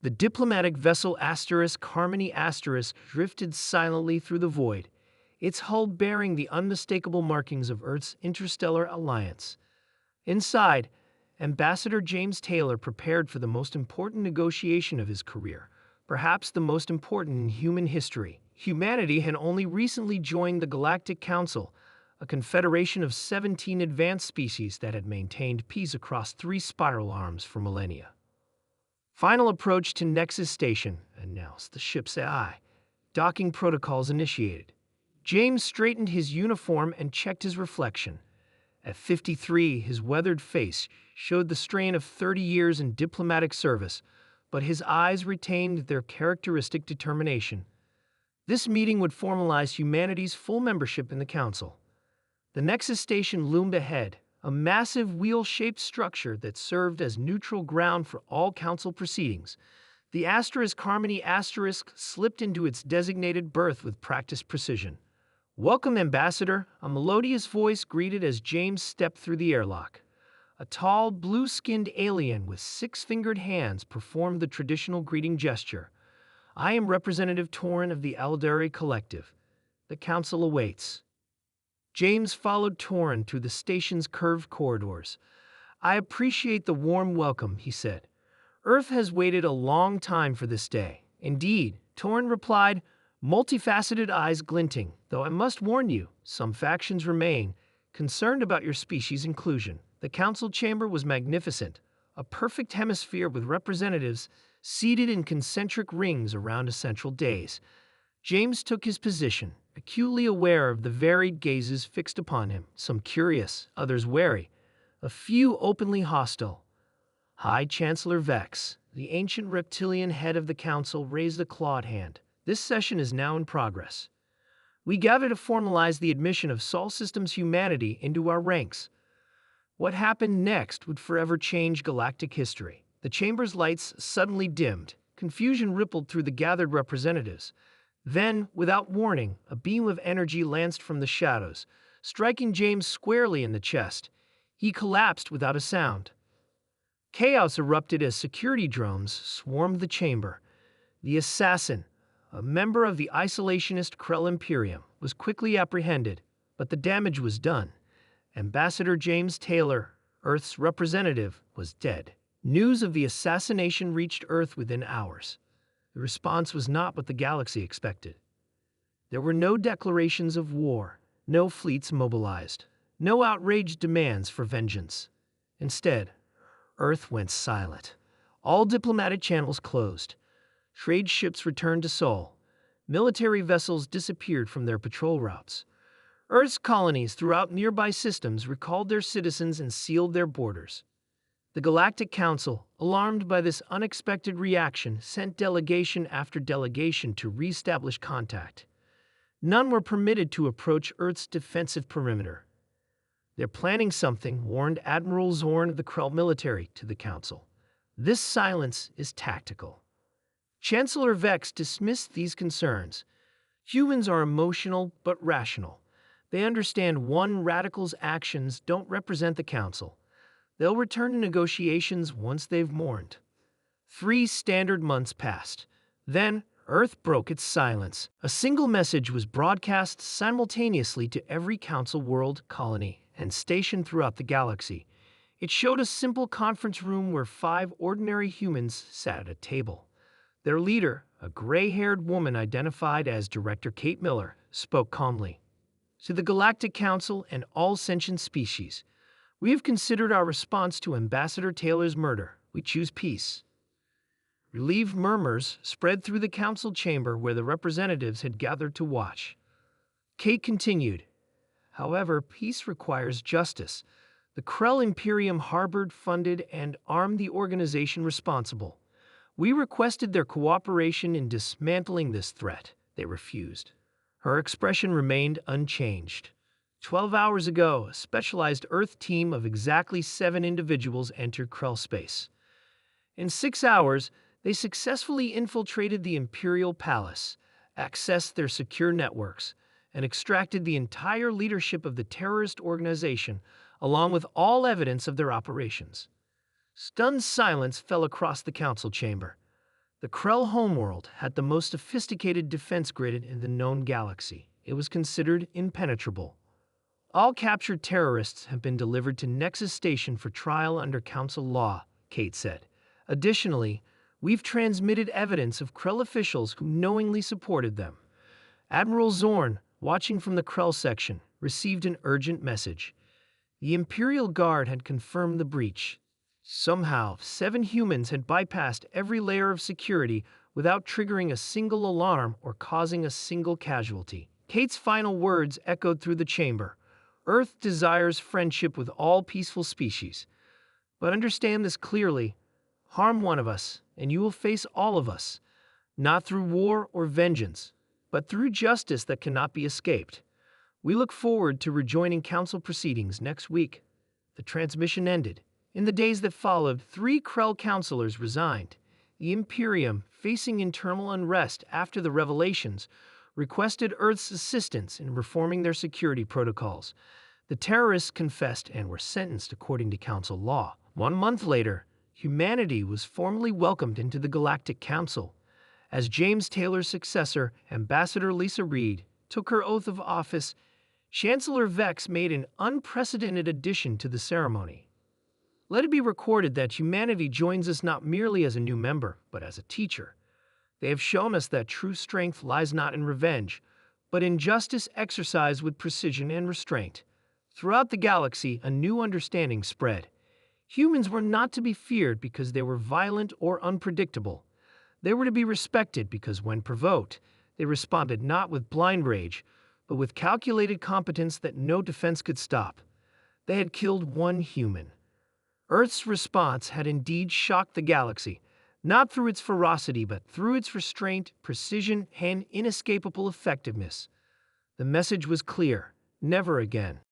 The diplomatic vessel Harmony drifted silently through the void, its hull bearing the unmistakable markings of Earth's interstellar alliance. Inside, Ambassador James Taylor prepared for the most important negotiation of his career, perhaps the most important in human history. Humanity had only recently joined the Galactic Council, a confederation of 17 advanced species that had maintained peace across 3 spiral arms for millennia. Final approach to Nexus Station, announced the ship's AI. Docking protocols initiated. James straightened his uniform and checked his reflection. At 53, his weathered face showed the strain of 30 years in diplomatic service, but his eyes retained their characteristic determination. This meeting would formalize humanity's full membership in the Council. The Nexus Station loomed ahead, a massive wheel-shaped structure that served as neutral ground for all Council proceedings. The Harmony slipped into its designated berth with practiced precision. "Welcome, Ambassador," a melodious voice greeted as James stepped through the airlock. A tall, blue-skinned alien with 6-fingered hands performed the traditional greeting gesture. "I am Representative Torin of the Aldari Collective. The Council awaits." James followed Torin through the station's curved corridors. "I appreciate the warm welcome," he said. "Earth has waited a long time for this day." "Indeed," Torin replied, multifaceted eyes glinting, "though I must warn you, some factions remain, concerned about your species' inclusion." The council chamber was magnificent, a perfect hemisphere with representatives seated in concentric rings around a central dais. James took his position, acutely aware of the varied gazes fixed upon him, some curious, others wary, a few openly hostile. High Chancellor Vex, the ancient reptilian head of the council, raised a clawed hand. "This session is now in progress. We gather to formalize the admission of Sol Systems humanity into our ranks." What happened next would forever change galactic history. The chamber's lights suddenly dimmed. Confusion rippled through the gathered representatives. Then, without warning, a beam of energy lanced from the shadows, striking James squarely in the chest. He collapsed without a sound. Chaos erupted as security drones swarmed the chamber. The assassin, a member of the isolationist Krell Imperium, was quickly apprehended, but the damage was done. Ambassador James Taylor, Earth's representative, was dead. News of the assassination reached Earth within hours. The response was not what the galaxy expected. There were no declarations of war, no fleets mobilized, no outraged demands for vengeance. Instead, Earth went silent. All diplomatic channels closed. Trade ships returned to Sol. Military vessels disappeared from their patrol routes. Earth's colonies throughout nearby systems recalled their citizens and sealed their borders. The Galactic Council, alarmed by this unexpected reaction, sent delegation after delegation to reestablish contact. None were permitted to approach Earth's defensive perimeter. "They're planning something," warned Admiral Zorn of the Krell military to the Council. "This silence is tactical." Chancellor Vex dismissed these concerns. "Humans are emotional but rational. They understand one radical's actions don't represent the Council. They'll return to negotiations once they've mourned." 3 standard months passed. Then, Earth broke its silence. A single message was broadcast simultaneously to every Council world, colony, and station throughout the galaxy. It showed a simple conference room where 5 ordinary humans sat at a table. Their leader, a gray-haired woman identified as Director Kate Miller, spoke calmly. "To the Galactic Council and all sentient species, we have considered our response to Ambassador Taylor's murder. We choose peace." Relieved murmurs spread through the council chamber where the representatives had gathered to watch. Kate continued, "However, peace requires justice. The Krell Imperium harbored, funded, and armed the organization responsible. We requested their cooperation in dismantling this threat. They refused." Her expression remained unchanged. 12 hours ago, a specialized Earth team of exactly 7 individuals entered Krell space. In 6 hours, they successfully infiltrated the Imperial Palace, accessed their secure networks, and extracted the entire leadership of the terrorist organization, along with all evidence of their operations. Stunned silence fell across the council chamber. The Krell homeworld had the most sophisticated defense grid in the known galaxy. It was considered impenetrable. All captured terrorists have been delivered to Nexus Station for trial under Council law, Kate said. Additionally, we've transmitted evidence of Krell officials who knowingly supported them. Admiral Zorn, watching from the Krell section, received an urgent message. The Imperial Guard had confirmed the breach. Somehow, 7 humans had bypassed every layer of security without triggering a single alarm or causing a single casualty. Kate's final words echoed through the chamber. Earth desires friendship with all peaceful species. But understand this clearly. Harm one of us, and you will face all of us. Not through war or vengeance, but through justice that cannot be escaped. We look forward to rejoining Council proceedings next week. The transmission ended. In the days that followed, 3 Krell councilors resigned. The Imperium, facing internal unrest after the revelations, requested Earth's assistance in reforming their security protocols. The terrorists confessed and were sentenced according to Council law. 1 month later, humanity was formally welcomed into the Galactic Council. As James Taylor's successor, Ambassador Lisa Reed, took her oath of office, Chancellor Vex made an unprecedented addition to the ceremony. Let it be recorded that humanity joins us not merely as a new member, but as a teacher. They have shown us that true strength lies not in revenge, but in justice exercised with precision and restraint. Throughout the galaxy, a new understanding spread. Humans were not to be feared because they were violent or unpredictable. They were to be respected because when provoked, they responded not with blind rage, but with calculated competence that no defense could stop. They had killed 1 human. Earth's response had indeed shocked the galaxy, not through its ferocity, but through its restraint, precision, and inescapable effectiveness. The message was clear: never again.